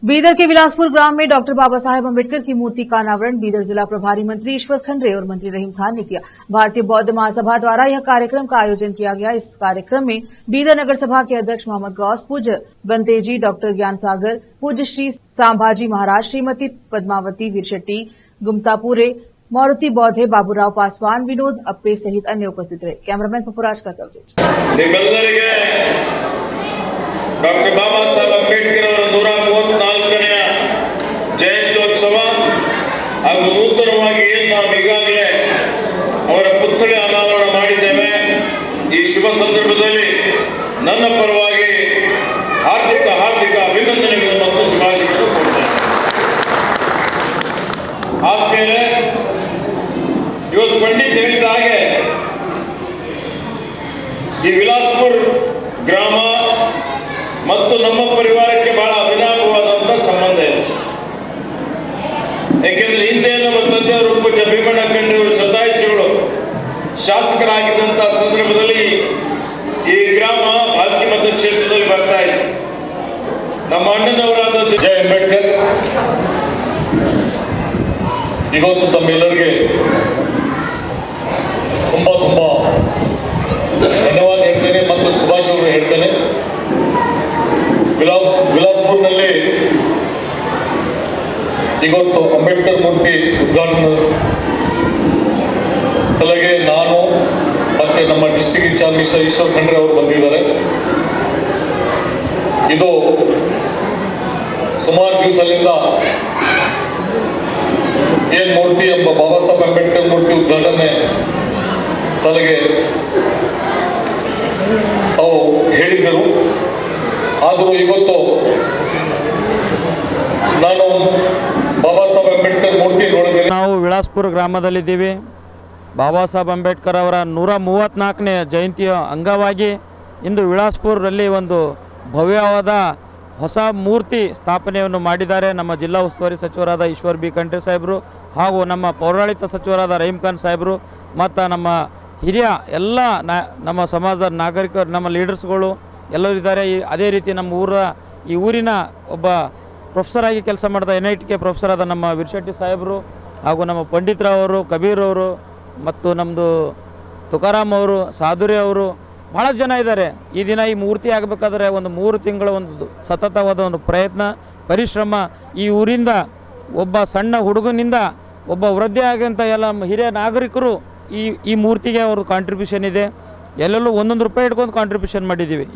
बीदर के विलासपुर ग्राम में डॉक्टर बाबा साहेब अम्बेडकर की मूर्ति का अनावरण बीदर जिला प्रभारी मंत्री ईश्वर खंडरे और मंत्री रहीम खान ने किया। भारतीय बौद्ध महासभा द्वारा यह कार्यक्रम का आयोजन किया गया। इस कार्यक्रम में बीदर नगर सभा के अध्यक्ष मोहम्मद गौस, पूज्य बंतेजी, डॉक्टर ज्ञान सागर, पूज्य श्री सांभाजी महाराज, श्रीमती पद्मावती वीरशेट्टी, गुमतापुरे, मारुति बौद्धे, बाबूराव पासवान, विनोद अप्पे सहित अन्य उपस्थित रहे। कैमरामैन पपुराज का कवरेज। डॉक्टर बाबा साहेब अंबेडकर ಅವರ 134ನೇ ಜಯಂತ್ಯೋತ್ಸವ ಹಾಗೂ ನೂತನವಾಗಿ ನಾವು ಈಗಾಗಲೇ ಅವರ ಪುತ್ಥಳಿ ಅನಾವರಣ ಮಾಡಿದ್ದೇವೆ। ಈ ಶುಭ ಸಂದರ್ಭದಲ್ಲಿ ನನ್ನ ಪರವಾಗಿ ಹಾರ್ದಿಕ ಅಭಿನಂದನೆಗಳು ಮತ್ತು ಶುಭಾಶಯಗಳು ಕೊಡ್ತೇನೆ। ಆದ್ಮೇಲೆ ಇವತ್ತು ಪಂಡಿತ್ ಹೇಳಿದ ಹಾಗೆ ಈ ವಿಲಾಸ್ಪುರ ಗ್ರಾಮ ಮತ್ತು ನಮ್ಮ ಪರಿವಾರಕ್ಕೆ ಬಹಳ ಅಭಿನವವಾದಂತಹ ಸಂಬಂಧ ಇದೆ। ಯಾಕೆಂದ್ರೆ ಹಿಂದೆ ನಮ್ಮ ತಂದೆಯವರು ಪೂಜ್ಯ ಭೀಮಣ್ಣ ಖಂಡ್ರೆಯವರು ಶತಾಯುಷಿಗಳು ಶಾಸಕರಾಗಿದ್ದಂತಹ ಸಂದರ್ಭದಲ್ಲಿ ಈ ಗ್ರಾಮ ಭಾಲ್ಕಿ ಮತಕ್ಷೇತ್ರದಲ್ಲಿ ಬರ್ತಾ ಇತ್ತು। ನಮ್ಮ ಅಣ್ಣನವರಾದ ಜಯ ಅಂಬೇಡ್ಕರ್ ಇವತ್ತು ತಮ್ಮೆಲ್ಲರಿಗೆ ತುಂಬಾ ಧನ್ಯವಾದ ಹೇಳ್ತೇನೆ ಮತ್ತು ಶುಭಾಶಯಗಳು ಹೇಳ್ತೇನೆ। ವಿಲಾಸ್ಪುರ್ನಲ್ಲಿ ಇವತ್ತು ಅಂಬೇಡ್ಕರ್ ಮೂರ್ತಿ ಉದ್ಘಾಟನೆ ಸಲಹೆಗೆ ನಾನು ಮತ್ತೆ ನಮ್ಮ district incharge mister Eshwar Khandre ಅವರು ಬಂದಿದ್ದಾರೆ। ಇದು ಸುಮಾರು ದಿವಸದಿಂದ ಏನು ಮೂರ್ತಿ ಎಂಬ ಬಾಬಾ ಸಾಹೇಬ್ ಅಂಬೇಡ್ಕರ್ ಮೂರ್ತಿ ಉದ್ಘಾಟನೆ ಸಲಹೆಗೆ ತಾವು ಹೇಳಿದ್ದರು। ಆದರೂ ಇವತ್ತು ನಾನು ಬಾಬಾ ಸಾಹೇಬ್ ಅಂಬೇಡ್ಕರ್ ಮೂರ್ತಿ ನೋಡಿದ್ದೇನೆ। ನಾವು ವಿಲಾಸ್ಪುರ ಗ್ರಾಮದಲ್ಲಿದ್ದೀವಿ। ಬಾಬಾ ಸಾಹೇಬ್ ಅಂಬೇಡ್ಕರ್ ಅವರ 134ನೇ ಜಯಂತಿಯ ಅಂಗವಾಗಿ ಇಂದು ವಿಲಾಸ್ಪುರಲ್ಲಿ ಒಂದು ಭವ್ಯವಾದ ಹೊಸ ಮೂರ್ತಿ ಸ್ಥಾಪನೆಯನ್ನು ಮಾಡಿದ್ದಾರೆ ನಮ್ಮ ಜಿಲ್ಲಾ ಉಸ್ತುವಾರಿ ಸಚಿವರಾದ ಈಶ್ವರ್ ಬಿ ಖಂಡ್ರೆ ಸಾಹೇಬರು ಹಾಗೂ ನಮ್ಮ ಪೌರಾಡಳಿತ ಸಚಿವರಾದ ರಹೀಮ್ ಖಾನ್ ಸಾಹೇಬರು ಮತ್ತು ನಮ್ಮ ಹಿರಿಯ ಎಲ್ಲ ನಮ್ಮ ಸಮಾಜದ ನಾಗರಿಕರು, ನಮ್ಮ ಲೀಡರ್ಸ್ಗಳು ಎಲ್ಲರೂ ಇದ್ದಾರೆ। ಅದೇ ರೀತಿ ನಮ್ಮ ಈ ಊರಿನ ಒಬ್ಬ ಪ್ರೊಫೆಸರ್ ಆಗಿ ಕೆಲಸ ಮಾಡಿದ NITK ಪ್ರೊಫೆಸರ್ ಆದ ನಮ್ಮ ವೀರಶೆಟ್ಟಿ ಸಾಹೇಬರು ಹಾಗೂ ನಮ್ಮ ಪಂಡಿತರಾವ್ ಅವರು, ಕಬೀರ್ ಅವರು ಮತ್ತು ನಮ್ಮದು ತುಕಾರಾಮ್ ಅವರು, ಸಾಧುರಿ ಅವರು, ಭಾಳ ಜನ ಇದ್ದಾರೆ। ಈ ದಿನ ಈ ಮೂರ್ತಿ ಆಗಬೇಕಾದ್ರೆ ಒಂದು 3 ತಿಂಗಳ ಒಂದು ಸತತವಾದ ಒಂದು ಪ್ರಯತ್ನ, ಪರಿಶ್ರಮ ಈ ಊರಿಂದ ಒಬ್ಬ ಸಣ್ಣ ಹುಡುಗನಿಂದ ಒಬ್ಬ ವೃದ್ಧಿ ಆಗಂತ ಎಲ್ಲ ಹಿರಿಯ ನಾಗರಿಕರು ಈ ಮೂರ್ತಿಗೆ ಅವ್ರ ಕಾಂಟ್ರಿಬ್ಯೂಷನ್ ಇದೆ। ಎಲ್ಲೆಲ್ಲೂ 1 ರೂಪಾಯಿ ಇಟ್ಕೊಂಡು ಕಾಂಟ್ರಿಬ್ಯೂಷನ್ ಮಾಡಿದ್ದೀವಿ।